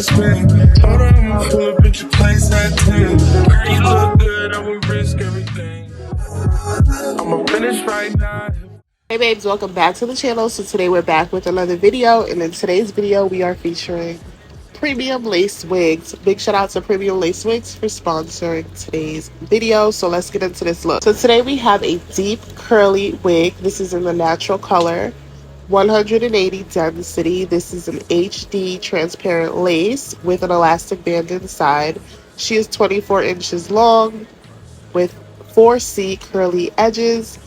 spin. Hold on, I'ma pull up at your place at 10. Girl, you look good, I would risk everything. I'ma finish right now. Hey babes, welcome back to the channel. So today we're back with another video, and in today's video we are featuring Premium Lace Wigs. Big shout out to Premium Lace Wigs for sponsoring today's video. So let's get into this look. So today we have a deep curly wig. This is in the natural color, 180 density. This is an HD transparent lace with an elastic band inside. She is 24 inches long with 4C curly edges,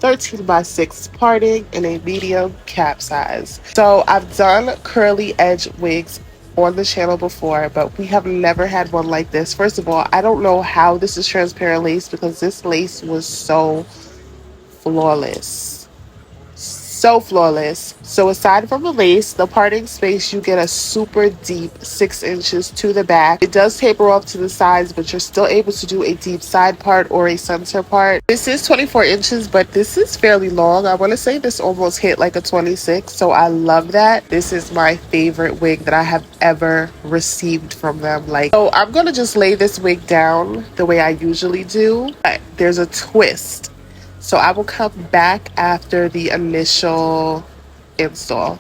13x6 parting, and a medium cap size. So I've done curly edge wigs on the channel before, but we have never had one like this. First of all, I don't know how this is transparent lace because this lace was so flawless. So flawless. So aside from the lace, the parting space, you get a super deep 6 inches to the back. It does taper off to the sides, but you're still able to do a deep side part or a center part. This is 24 inches, but this is fairly long. I want to say this almost hit like a 26, so I love that. This is my favorite wig that I have ever received from them. So I'm gonna just lay this wig down the way I usually do. There's a twist. So I will come back after the initial install.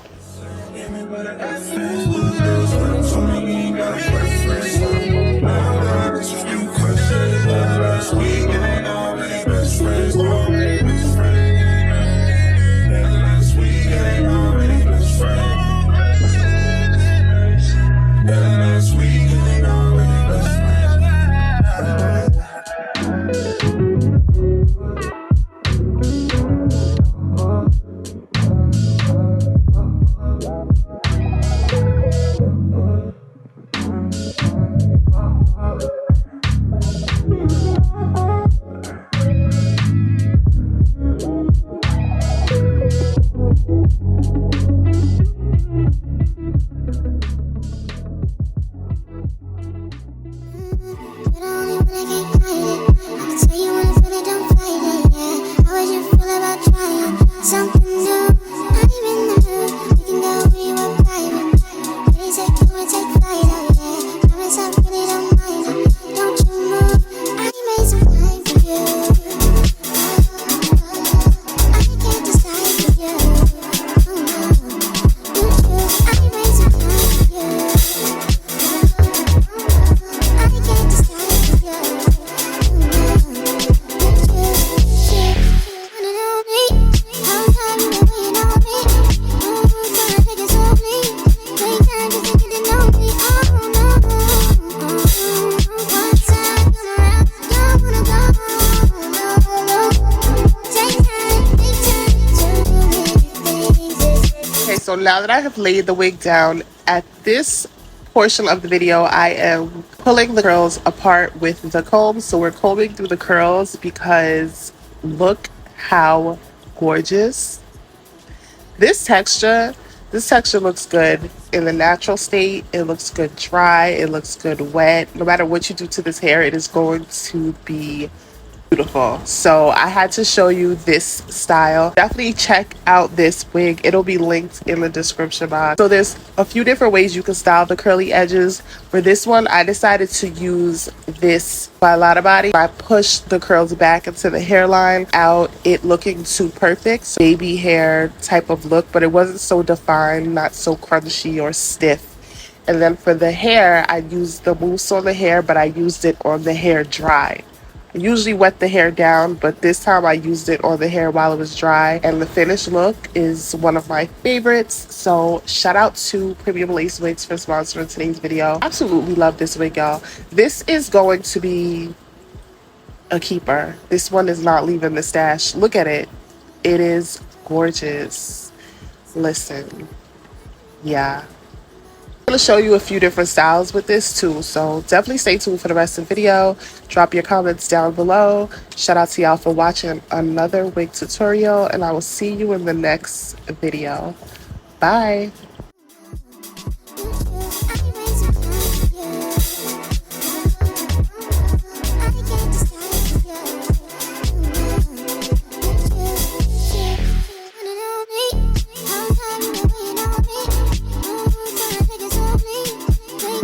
So now that I have laid the wig down, at this portion of the video, I am pulling the curls apart with the comb. So we're combing through the curls because look how gorgeous. This texture looks good in the natural state. It looks good dry. It looks good wet. No matter what you do to this hair, it is going to be beautiful. So I had to show you this style. Definitely check out this wig. It'll be linked in the description box. So there's a few different ways you can style the curly edges. For this one, I decided to use this by Lotta Body. I pushed the curls back into the hairline out it looking too perfect. So baby hair type of look, but it wasn't so defined, not so crunchy or stiff. And then for the hair, I used the mousse on the hair, but I used it on the hair dry. I usually wet the hair down, but this time I used it on the hair while it was dry, and the finished look is one of my favorites. So shout out to Premium Lace Wigs for sponsoring today's video. Absolutely love this wig, y'all. This is going to be a keeper. This one is not leaving the stash. Look at it. It is gorgeous. Listen, yeah. I'm going to show you a few different styles with this too, so definitely stay tuned for the rest of the video. Drop your comments down below. Shout out to y'all for watching another wig tutorial, and I will see you in the next video. Bye. Wait.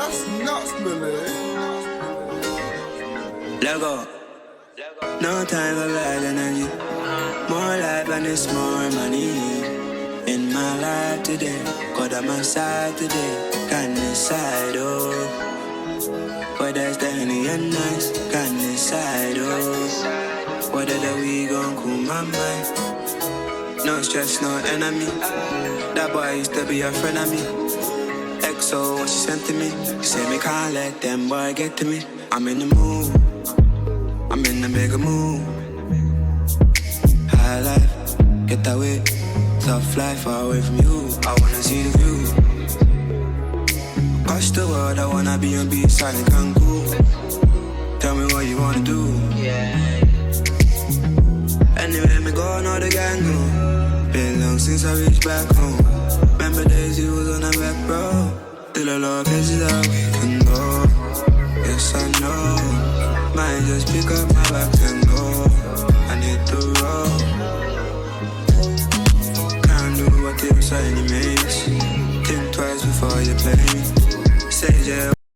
That's nuts, Millie. Let go. No time for bad energy. More life and it's more money. In my life today, God on my side today. Can't decide, oh. Whether it's the Henny and nice, can't decide, oh. Whether the we gon' cool my mind. No stress, no enemy. That boy used to be a friend of me. XO, what she sent to me. She said me can't let them boy get to me. I'm in the mood. I'm in the bigger mood. High life, get away. Tough life, far away from you. I wanna see the view. Across the world, I wanna be on B-side in Cancun. Tell me what you wanna do. Anyway, me go, know the gang go. Been long since I reached back home. Remember days you was on a back road. Still a lot of places that we can go. Yes, I know. Might just pick up my bags and go. I need to roll. Can't do what they say any mates. Think twice before you play me. Say yeah.